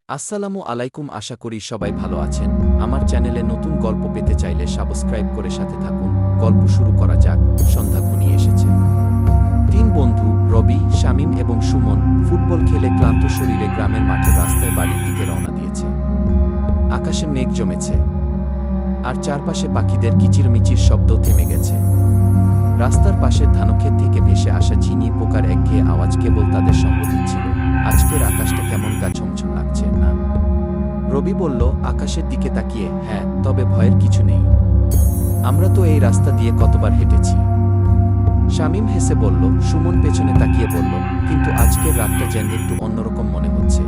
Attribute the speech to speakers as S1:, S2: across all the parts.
S1: আসসালামু আলাইকুম, আশা করি সবাই ভালো আছেন। আমার চ্যানেলে নতুন গল্প পেতে চাইলে সাবস্ক্রাইব করে সাথে থাকুন। গল্প শুরু করা যাক। সন্ধ্যা ঘনিয়ে এসেছে। তিন বন্ধু রবি, শামীম এবং সুমন ফুটবল খেলে ক্লান্ত শরীরে গ্রামের মাঠের রাস্তায় বাড়ির দিকে রওনা দিয়েছে। আকাশে মেঘ জমেছে, আর চারপাশে পাখিদের কিচিরমিচির শব্দ থেমে গেছে। রাস্তার পাশের ধানক্ষেত থেকে ভেসে আসা ঝিনি পোকার একঘেয়ে আওয়াজ কেবল তাদের সঙ্গ দিচ্ছিল। আজকের আকাশটা কেমন গা ছমছম লাগছে না? রবি বলল, আকাশের দিকে তাকিয়ে। হ্যাঁ, তবে ভয়ের কিছু নেই। আমরা তো এই রাস্তা দিয়ে কতবার হেঁটেছি। শামীম হেসে বলল। সুমন পেছনে তাকিয়ে বলল, কিন্তু আজকের রাতটা যেন একটু অন্যরকম মনে হচ্ছে।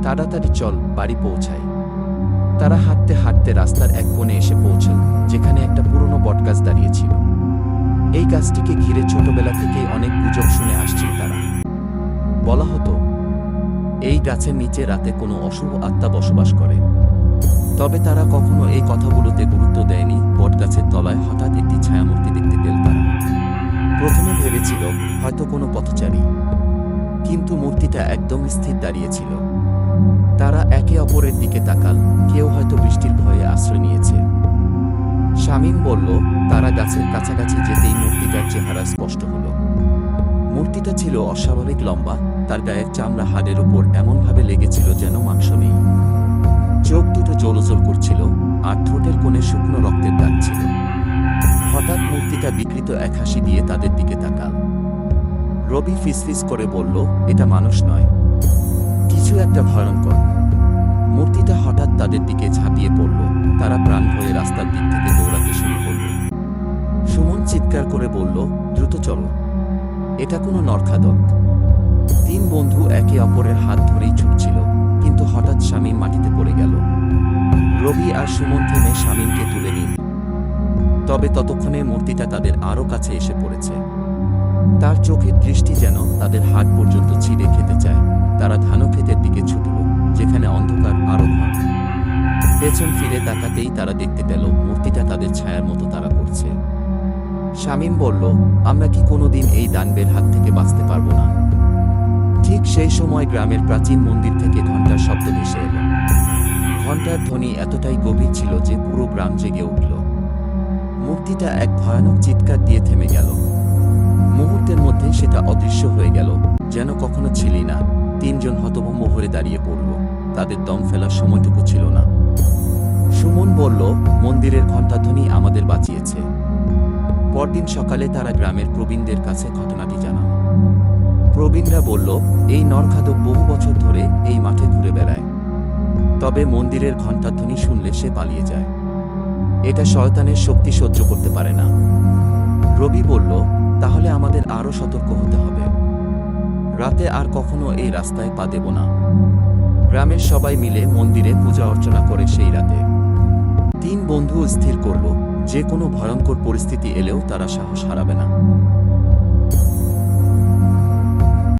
S1: তাড়াতাড়ি চল, বাড়ি পৌঁছাই। তারা হাঁটতে হাঁটতে রাস্তার এক কোণে এসে পৌঁছল, যেখানে একটা পুরনো বটগাছ দাঁড়িয়েছিল। এই গাছটিকে ঘিরে ছোটবেলা থেকেই অনেক গুজব শুনে আসছিল তারা। বলা হতো এই গাছের নিচে রাতে কোনো অশুভ আত্মা বসবাস করে। তবে তারা কখনো এই কথাগুলোতে গুরুত্ব দেয়নি। বটগাছের তলায় হঠাৎ একটি ছায়ামূর্তি দেখতে পেল তারা। প্রথমে ভেবেছিল হয়তো কোনো পথচারী, কিন্তু মূর্তিটা একদম স্থির দাঁড়িয়েছিল। তারা একে অপরের দিকে তাকাল। কেউ হয়তো বৃষ্টির ভয়ে আশ্রয় নিয়েছে। শামীম বলল, তারা গাছের কাছাকাছি যেতেই মূর্তিটার চেহারা স্পষ্ট হল। মূর্তিটা ছিল অস্বাভাবিক লম্বা, তার গায়ের চামড়া হাড়ের উপর এমনভাবে লেগেছিল যেন মাংস নেই। চোখ দুটো জ্বলজ্বল করছিল, আর ঠোঁটের কোণে শুকনো রক্তের দাগ ছিল। হঠাৎ মূর্তিটা বিকৃত এক হাসি দিয়ে তাদের দিকে তাকাল। রবি ফিসফিস করে বলল, এটা মানুষ নয়, কিছু একটা ভয়ঙ্কর। মূর্তিটা হঠাৎ তাদের দিকে ঝাঁপিয়ে পড়ল। তারা প্রাণ ভয়ে রাস্তার দিক থেকে দৌড়াতে শুরু করল। সুমন চিৎকার করে বলল, দ্রুত চলো, এটা কোনো নরখাদক। তিন বন্ধু একে অপরের হাত ধরেই ছুটছিল, কিন্তু হঠাৎ শামীম মাটিতে পড়ে গেল। রবি আর সুমন থেমে শামীমকে তুলে নিল। তবে ততক্ষণে মূর্তিটা তাদের আরও কাছে এসে পড়েছে। তার চোখের দৃষ্টি যেন তাদের হাত পর্যন্ত ছিঁড়ে খেতে চায়। তারা ধানক্ষেতের দিকে ছুটল, যেখানে অন্ধকার আরও ঘন। পেছন ফিরে তাকাতেই তারা দেখতে পেল মূর্তিটা তাদের ছায়ার মতো তারা পড়ছে। শামীম বলল, আমরা কি কোনোদিন এই দানবের হাত থেকে বাঁচতে পারবো না? ঠিক সেই সময় গ্রামের প্রাচীন মন্দির থেকে ঘণ্টার শব্দ ভেসে এল। ঘণ্টার ধ্বনি এতটাই গভীর ছিল যে পুরো গ্রাম জেগে উঠল। মূর্তিটা এক ভয়ানক চিৎকার দিয়ে থেমে গেল। মুহূর্তের মধ্যে সেটা অদৃশ্য হয়ে গেল, যেন কখনো ছিলই না। তিনজন হতভম্ব হয়ে দাঁড়িয়ে পড়ল। তাদের দম ফেলার সময়টুকু ছিল না। সুমন বলল, মন্দিরের ঘণ্টাধ্বনি আমাদের বাঁচিয়েছে। পরদিন সকালে তারা গ্রামের প্রবীণদের কাছে ঘটনাটি জানাল। প্রবীণরা বলল, এই নরখাদক বহু বছর ধরে এই মাঠে ঘুরে বেড়ায়। তবে মন্দিরের ঘণ্টাধ্বনি শুনলে সে পালিয়ে যায়। এটা শয়তানের শক্তি সহ্য করতে পারে না। রবি বলল, তাহলে আমাদের আরও সতর্ক হতে হবে। রাতে আর কখনো এই রাস্তায় পা দেব না। গ্রামের সবাই মিলে মন্দিরে পূজা অর্চনা করে সেই রাতে। তিন বন্ধু স্থির করল, যে কোনো ভয়ঙ্কর পরিস্থিতি এলেও তারা সাহস হারাবে না।